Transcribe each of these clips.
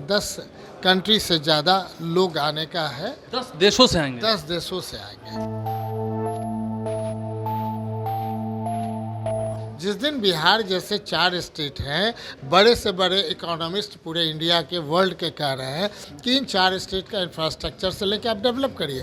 10 country से ज़्यादा लोग आने का है। 10 देशों से आएंगे। 10 देशों से आएंगे। जिस दिन बिहार जैसे 4 स्टेट हैं, बड़े से बड़े इकोनॉमिस्ट पूरे इंडिया के वर्ल्ड के कह रहे हैं कि इन 4 स्टेट का इंफ्रास्ट्रक्चर से लेकर आप डेवलप करिए।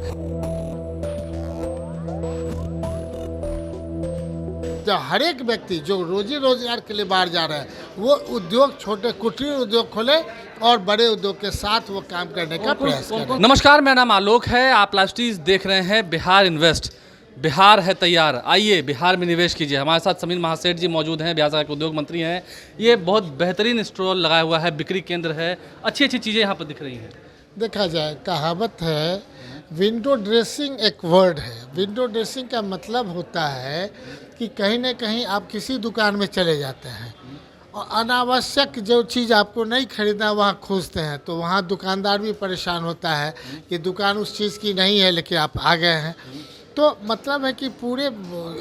जो हर एक व्यक्ति जो रोजी रोजगार के लिए बाहर जा रहा है, वो उद्योग, छोटे कुटीर उद्योग खोले और बड़े उद्योग के साथ वो काम करने का प्रयास करें। नमस्कार, मेरा नाम आलोक है। आप लाइव टीवी देख रहे हैं बिहार इन्वेस्ट। बिहार है तैयार, आइए बिहार में निवेश कीजिए। हमारे साथ समीर महासेठ जी मौजूद हैं, बिहार सरकार के उद्योग मंत्री हैं। ये बहुत बेहतरीन स्टॉल लगाया हुआ है, बिक्री केंद्र है, अच्छी अच्छी चीज़ें यहाँ पर दिख रही हैं। देखा जाए, कहावत है, विंडो ड्रेसिंग एक वर्ड है। विंडो ड्रेसिंग का मतलब होता है कि कहीं ना कहीं आप किसी दुकान में चले जाते हैं और अनावश्यक जो चीज़ आपको नहीं खरीदना वहाँ खोजते हैं, तो वहाँ दुकानदार भी परेशान होता है कि दुकान उस चीज़ की नहीं है लेकिन आप आ गए हैं। तो मतलब है कि पूरे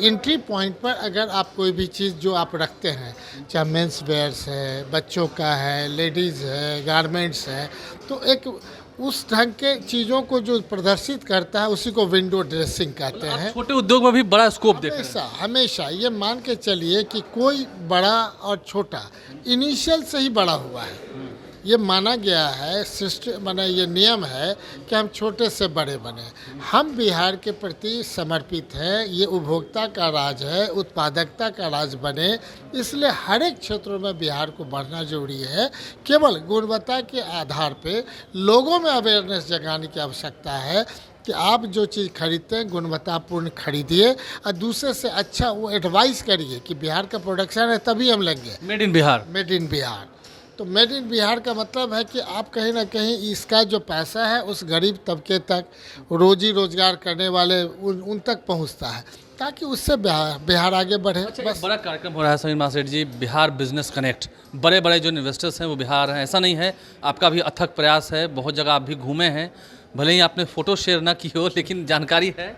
एंट्री पॉइंट पर अगर आप कोई भी चीज़ जो आप रखते हैं, चाहे मेंस वेयर्स है, बच्चों का है, लेडीज़ है, गारमेंट्स है, तो एक उस ढंग के चीज़ों को जो प्रदर्शित करता है उसी को विंडो ड्रेसिंग कहते हैं। छोटे उद्योग में भी बड़ा स्कोप देख रहे हैं। हमेशा हमेशा ये मान के चलिए कि कोई बड़ा और छोटा इनिशियल से ही बड़ा हुआ है। ये माना गया है, सिस्टम माना ये नियम है कि हम छोटे से बड़े बने। हम बिहार के प्रति समर्पित हैं। ये उपभोक्ता का राज है, उत्पादकता का राज बने, इसलिए हर एक क्षेत्रों में बिहार को बढ़ना जरूरी है। केवल गुणवत्ता के आधार पे लोगों में अवेयरनेस जगाने की आवश्यकता है कि आप जो चीज़ खरीदते हैं गुणवत्तापूर्ण खरीदिए और दूसरे से अच्छा वो एडवाइस करिए कि बिहार का प्रोडक्शन है तभी हम लेंगे। Made in Bihar. Made in Bihar. तो मेड इन बिहार का मतलब है कि आप कहीं ना कहीं इसका जो पैसा है उस गरीब तबके तक, रोजी रोजगार करने वाले उन तक पहुंचता है, ताकि उससे बिहार आगे बढ़े। अच्छा, एक बड़ा कार्यक्रम हो रहा है समीर महासेठ जी, बिहार बिजनेस कनेक्ट। बड़े बड़े जो इन्वेस्टर्स हैं वो बिहार हैं, ऐसा नहीं है। आपका भी अथक प्रयास है, बहुत जगह आप भी घूमे हैं, भले ही आपने फ़ोटो शेयर ना की हो, लेकिन जानकारी है।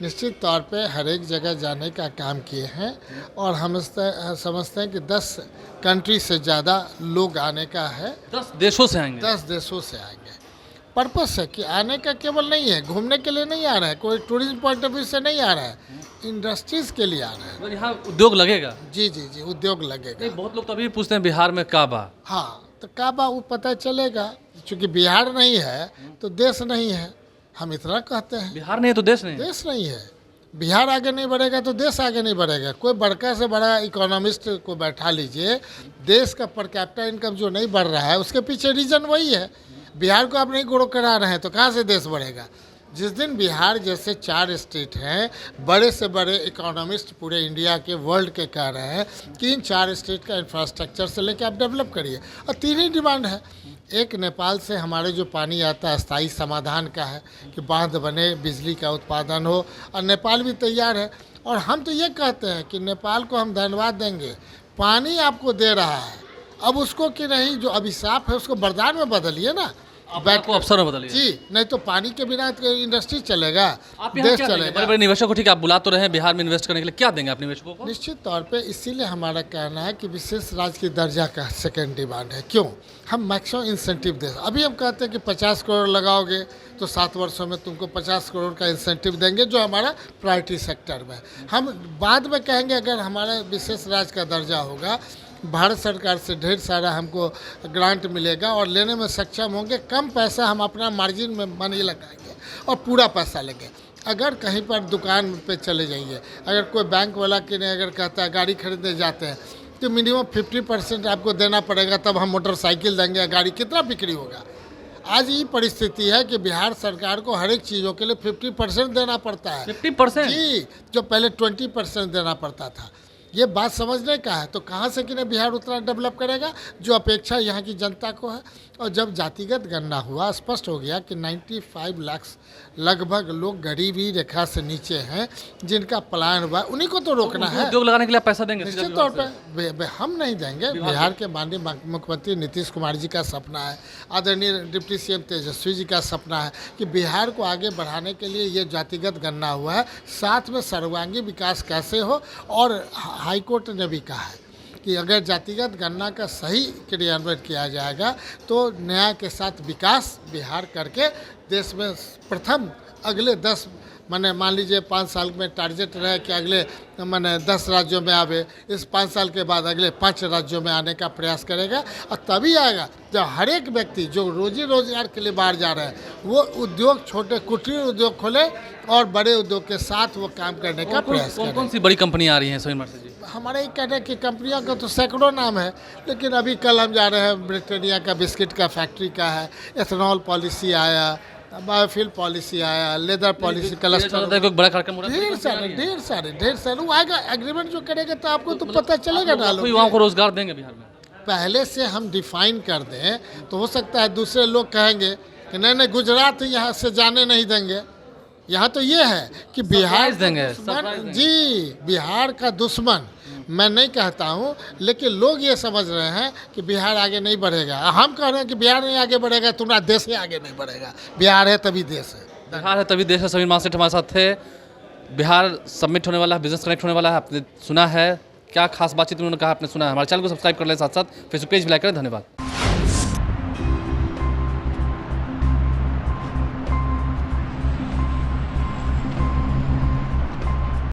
निश्चित तौर पे हर एक जगह जाने का काम किए हैं और हम समझते हैं कि 10 कंट्री से ज़्यादा लोग आने का है। 10 देशों से आएंगे। 10 देशों से आएंगे। पर्पस है कि आने का केवल नहीं है, घूमने के लिए नहीं आ रहा है, कोई टूरिज्म पॉइंट ऑफ व्यू से नहीं आ रहा है, इंडस्ट्रीज़ के लिए आ रहा है। तो यहाँ उद्योग लगेगा। जी जी जी, उद्योग लगेगा। नहीं, बहुत लोग तो अभी पूछते हैं बिहार में काबा। हाँ, तो काबा वो पता चलेगा, क्योंकि बिहार नहीं है तो देश नहीं है, हम इतना कहते हैं। बिहार नहीं है तो देश नहीं है। देश नहीं है। बिहार आगे नहीं बढ़ेगा तो देश आगे नहीं बढ़ेगा। कोई बड़का से बड़ा इकोनॉमिस्ट को बैठा लीजिए, देश का पर कैपिटा इनकम जो नहीं बढ़ रहा है उसके पीछे रीज़न वही है। बिहार को आप नहीं ग्रो करा रहे हैं तो कहाँ से देश बढ़ेगा। जिस दिन बिहार जैसे 4 स्टेट हैं, बड़े से बड़े इकोनॉमिस्ट पूरे इंडिया के वर्ल्ड के कह रहे हैं कि इन 4 स्टेट का इंफ्रास्ट्रक्चर से लेकर आप डेवलप करिए। और 3 ही डिमांड है। एक, नेपाल से हमारे जो पानी आता है स्थायी समाधान का है कि बांध बने, बिजली का उत्पादन हो, और नेपाल भी तैयार है। और हम तो ये कहते हैं कि नेपाल को हम धन्यवाद देंगे, पानी आपको दे रहा है, अब उसको कि नहीं, जो अभिशाप है उसको वरदान में बदलिए ना। बैठ को अवसर में बदलिए जी, नहीं तो पानी के बिना इंडस्ट्री चलेगा, आप यहाँ देश क्या देंगे? चलेगा। बड़े बड़े निवेशकों को ठीक है, आप बुला तो रहे हैं बिहार में इन्वेस्ट करने के लिए, क्या देंगे आप निवेशकों को? निश्चित तौर पे इसीलिए हमारा कहना है कि विशेष राज्य की दर्जा का सेकंड डिमांड है। क्यों? हम मैक्सिमम इंसेंटिव दे। अभी हम कहते हैं कि 50 करोड़ लगाओगे तो 7 वर्षों में तुमको 50 करोड़ का इंसेंटिव देंगे, जो हमारा प्रायोरिटी सेक्टर में। हम बाद में कहेंगे अगर हमारा विशेष राज्य का दर्जा होगा, भारत सरकार से ढेर सारा हमको ग्रांट मिलेगा और लेने में सक्षम होंगे। कम पैसा हम अपना मार्जिन में मनी लगाएंगे और पूरा पैसा लेंगे। अगर कहीं पर दुकान पे चले जाइए, अगर कोई बैंक वाला कि नहीं अगर कहता है गाड़ी खरीदने जाते हैं तो मिनिमम 50% आपको देना पड़ेगा, तब हम मोटरसाइकिल देंगे, गाड़ी कितना बिक्री होगा। आज ये परिस्थिति है कि बिहार सरकार को हर एक चीज़ों के लिए 50% देना पड़ता है। 50%? जी, जो पहले 20% देना पड़ता था। ये बात समझने का है। तो कहाँ से कि नहीं बिहार उतना डेवलप करेगा जो अपेक्षा यहाँ की जनता को है। और जब जातिगत गणना हुआ, स्पष्ट हो गया कि 95 लाख लगभग लोग गरीबी रेखा से नीचे हैं, जिनका पलायन हुआ, उन्हीं को तो रोकना है। उद्योग लगाने के लिए आप पैसा देंगे? निश्चित तौर पे हम नहीं देंगे। बिहार के माननीय मुख्यमंत्री नीतीश कुमार जी का सपना है, आदरणीय डिप्टी सीएम तेजस्वी जी का सपना है कि बिहार को आगे बढ़ाने के लिए ये जातिगत गणना हुआ है, साथ में सर्वांगीण विकास कैसे हो। और हाईकोर्ट ने भी कहा है कि अगर जातिगत गणना का सही क्रियान्वयन किया जाएगा तो न्याय के साथ विकास बिहार करके देश में प्रथम अगले 10 माने मान लीजिए 5 साल में टारगेट रहे कि अगले माने 10 राज्यों में आवे, इस 5 साल के बाद अगले 5 राज्यों में आने का प्रयास करेगा और तभी आएगा जब हर एक व्यक्ति जो रोजी रोजगार के लिए बाहर जा रहे हैं वो उद्योग, छोटे कुटीर उद्योग खोले और बड़े उद्योग के साथ वो काम करने का प्रयास कौन करें। कौन सी बड़ी कंपनी आ रही हैं समीर महासेठ जी? हमारा ये कहना है कि कंपनियों का तो सैकड़ों नाम है, लेकिन अभी कल हम जा रहे हैं ब्रिटानिया का बिस्किट का फैक्ट्री का है, एथेनॉल पॉलिसी आया, बायोफ्यूल पॉलिसी आया, लेदर पॉलिसी, क्लस्टर, कोई बड़ा कार्यक्रम हो रहा है? ढेर सारे वो आएगा। एग्रीमेंट जो करेगा तो आपको तो पता चलेगा ना। कोई युवाओं को रोजगार देंगे बिहार में? पहले से हम डिफाइन कर दें तो हो सकता है दूसरे लोग कहेंगे कि नहीं गुजरात यहाँ से जाने नहीं देंगे। यहाँ तो ये है कि बिहार देंगे, जी बिहार का दुश्मन मैं नहीं कहता हूँ, लेकिन लोग ये समझ रहे हैं कि बिहार आगे नहीं बढ़ेगा। हम कह रहे हैं कि बिहार नहीं आगे बढ़ेगा, तुम्हारा देश ही आगे नहीं बढ़ेगा। बिहार है तभी देश है। बिहार है तभी देश है। समीर महासेठ हमारे साथ थे। बिहार सबमिट होने वाला है, बिजनेस कनेक्ट होने वाला है, आपने सुना है क्या खास बातचीत उन्होंने कहा, आपने सुना है। हमारे चैनल को सब्सक्राइब कर लें, साथ साथ फेसबुक पेज भी लाइक करें। धन्यवाद।